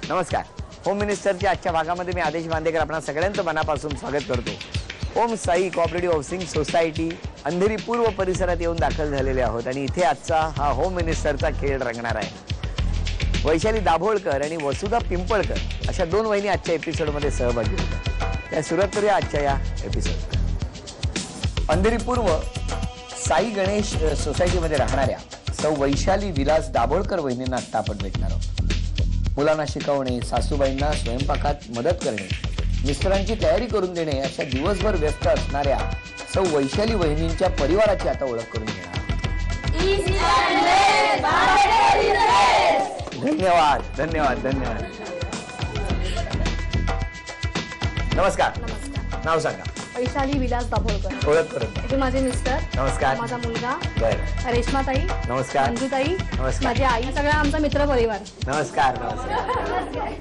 नमस्कार. होम मिनिस्टरच्या आजच्या भागामध्ये मी आदेश बांदेकर आपणा सगळ्यांचं मनापासून स्वागत करतो. Om Sai cooperative housing society Andheri पूर्व परिसरात येऊन दाखल झालेले आहोत आणि इथे आजचा हा होम मिनिस्टरचा खेळ रंगणार आहे. वैशाली दाभोळकर आणि वसुधा पिंपळकर अशा दोन वहिनी आजच्या एपिसोडमध्ये सहभागी होतात. त्या सुरुवात करूया आजच्या या एपिसोड. अंधेरी पूर्व साई गणेश सोसायटीमध्ये राहणाऱ्या सौ वैशाली विलास दाभोळकर वहिनींना आता आपण भेटणार आहोत. मुलांना शिकवणे, सासूबाईंना स्वयंपाकात मदत करणे, मिस्टरांची तयारी करून देणे अशा दिवसभर व्यस्त असणाऱ्या सौ वैशाली वहिनींच्या परिवाराची आता ओळख करून घेणार. धन्यवाद धन्यवाद धन्यवाद. नमस्कार. नाव सांगा. वैशाली विलास दाभोळकर. ओळख करून. हे माझे मिस्टर. नमस्कार. माझा मुलगा. बरं. रेश्माताई. नमस्कार. मंजूताई. नमस्कार. माझी आई. सगळा आमचा मित्र परिवार. नमस्कार. नमस्कार.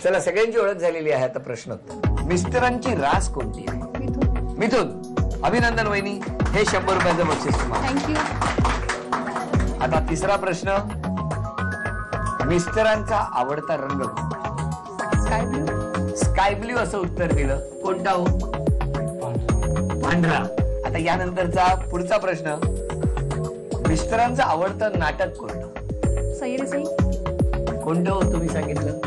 चला, सगळ्यांची ओळख झालेली आहे. आता प्रश्नोत्तर. मिस्टरांची रास कोणती आहे? मिथुन. अभिनंदन वहिनी, हे 100 रुपयाचं बक्षीस तुम्हाला. थँक्यू. आता तिसरा प्रश्न. मिस्टरांचा आवडता रंग स्काय ब्लू. स्काय ब्ल्यू असं उत्तर दिलं. कोणता हो? पांढरा. आता यानंतरचा पुढचा प्रश्न. मिस्टरांचं आवडतं नाटक कोणतं? सैरी सिंग. कोणतं हो तुम्ही सांगितलं?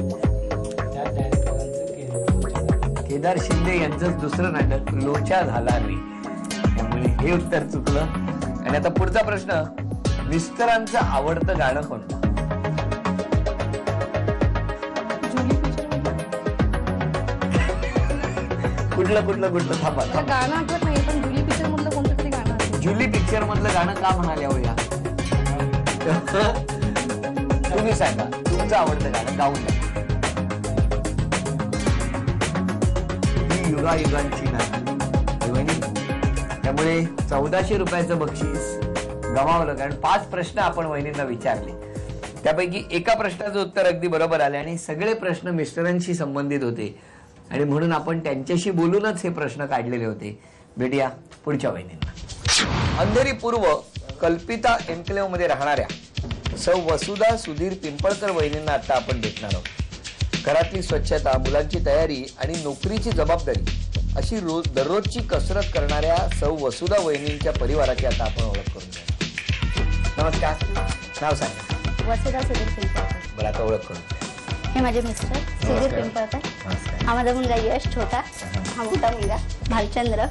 केदार शिंदे यांचं दुसरं नाटक लोचा झाला रे. त्यामुळे हे उत्तर चुकलं. आणि आता पुढचा प्रश्न. मिस्टरांचं आवडतं गाणं कोणतं? कुठलं कुठलं कुठलं? थांबा. गाणं आठवत नाही, पण जुली पिक्चर मधलं कोणतं तरी गाणं आहे. जुली पिक्चर मधलं गाणं का म्हणाले हो या? तुम्ही सांगा तुमचं आवडतं गाणं गाऊन द्या. ही युगायुगांची नाती. त्यामुळे 1400 रुपयाचं बक्षीस गमावलं, कारण 5 प्रश्न आपण वहिनींना विचारले. त्यापैकी एका प्रश्नाचं उत्तर अगदी बरोबर आले आणि सगळे प्रश्न मिस्टरांशी संबंधित होते आणि म्हणून आपण त्यांच्याशी बोलूनच हे प्रश्न काढलेले होते. भेटूया पुढच्या वहिनींना. अंधेरी पूर्व कल्पिता एन्क्लेव्ह मध्ये राहणाऱ्या सौ वसुधा सुधीर पिंपळकर वहिनींना आता आपण भेटणार आहोत. घरातली स्वच्छता, मुलांची तयारी आणि नोकरीची जबाबदारी अशी दररोजची कसरत करणाऱ्या सौ वसुधा वहिनींच्या परिवाराची आता आपण ओळख करून घेऊ. नमस्कार. नाव सांगा. वसुधा सुधीर पिंपळकर. बरं, आता ओळख करून. हे माझे मिस्टर सुधीर पिंपळकर. हा माझा मुलगा यश छोटा. हा मोठा मुलगा भालचंद्र.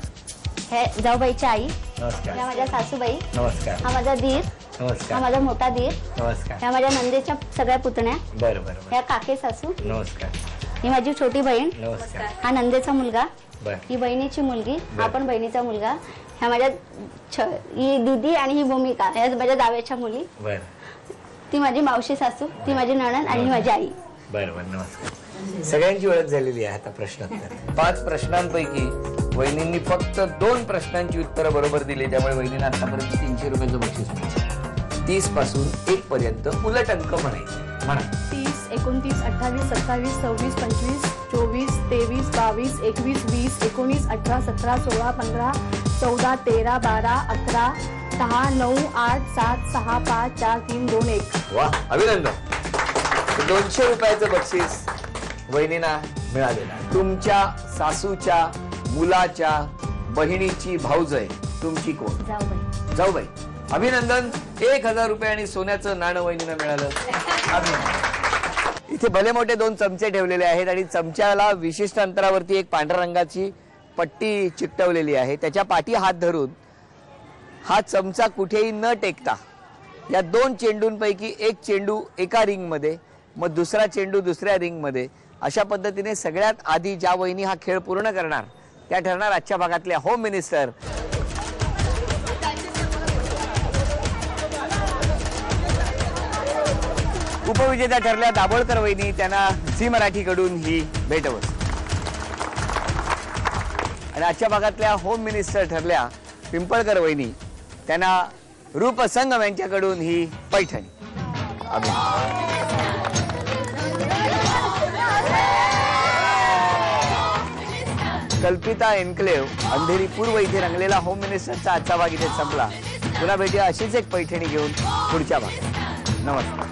हे जाऊबाईची आई. नमस्कार. ह्या माझ्या सासूबाई. नमस्कार. हा माझा दीर. नमस्कार. हा माझा मोठा दीर. नमस्कार. ह्या माझ्या नंदेच्या सगळ्या पुतण्या. बरं बरं. ह्या काके सासू. नमस्कार. ही माझी छोटी बहीण. नमस्कार. हा नंदेचा मुलगा. बरं. ही बहिणीची मुलगी. हा पण बहिणीचा मुलगा. ह्या माझ्या ही दीदी आणि ही भूमिका ह्या माझ्या दाव्याच्या मुली. बरं. ती माझी मावशी सासू. ती माझी नणंद आणि ही माझी आई. बरं बरं. नमस्कार. सगळ्यांची ओळख झालेली आहे. आता प्रश्नोत्तर. 5 प्रश्नांपैकी वहिनींनी फक्त 2 प्रश्नांची उत्तरं बरोबर दिली. त्यामुळे वहिनींना आतापर्यंत 300 रुपयाचं बक्षीस मिळालं. 30 पासून 1 पर्यंत उलट अंक म्हणायचे. म्हणा. 30, 29, 28, 27, 26, 25, 24, 23, 22, 21, 20, 19, 18, 17, 16, 15, 14, 13, 12, 11, 10, 9, 8, 7, 6, 5, 4, 3, 2, 1. वा, अभिनंदन. 200 रुपयाचं बक्षीस वहिनींना मिळालेलं आहे. तुमच्या सासूच्या मुलाच्या बहिणीची भाऊजय तुमची कोण? जाऊबाई. जाऊबाई. अभिनंदन. 1000 रुपये आणि सोन्याचं नाणं वहिनींना मिळालं. इथे भले मोठे 2 चमचे ठेवलेले आहेत आणि चमच्याला विशिष्ट अंतरावरती एक पांढऱ्या रंगाची पट्टी चिकटवलेली आहे. त्याच्या पाठी हात धरून हा चमचा कुठेही न टेकता या 2 चेंडूंपैकी एक चेंडू एका रिंगमध्ये, मग दुसरा चेंडू दुसऱ्या रिंगमध्ये, अशा पद्धतीने सगळ्यात आधी ज्या वहिनी हा खेळ पूर्ण करणार त्या ठरणार आजच्या भागातल्या होम मिनिस्टर. उपविजेत्या ठरल्या दाभोळकर वहिनी. त्यांना झी मराठीकडून ही भेटवस्तू. आणि आजच्या भागातल्या होम मिनिस्टर ठरल्या पिंपळकर वहिनी. त्यांना रूपसंगम यांच्याकडून ही पैठणी. कल्पिता एन्क्लेव्ह अंधेरी पूर्व इथे रंगलेला होम मिनिस्टरचा आजचा भाग इथे संपला. पुन्हा भेटूया अशीच एक पैठणी घेऊन पुढच्या भागात. नमस्कार.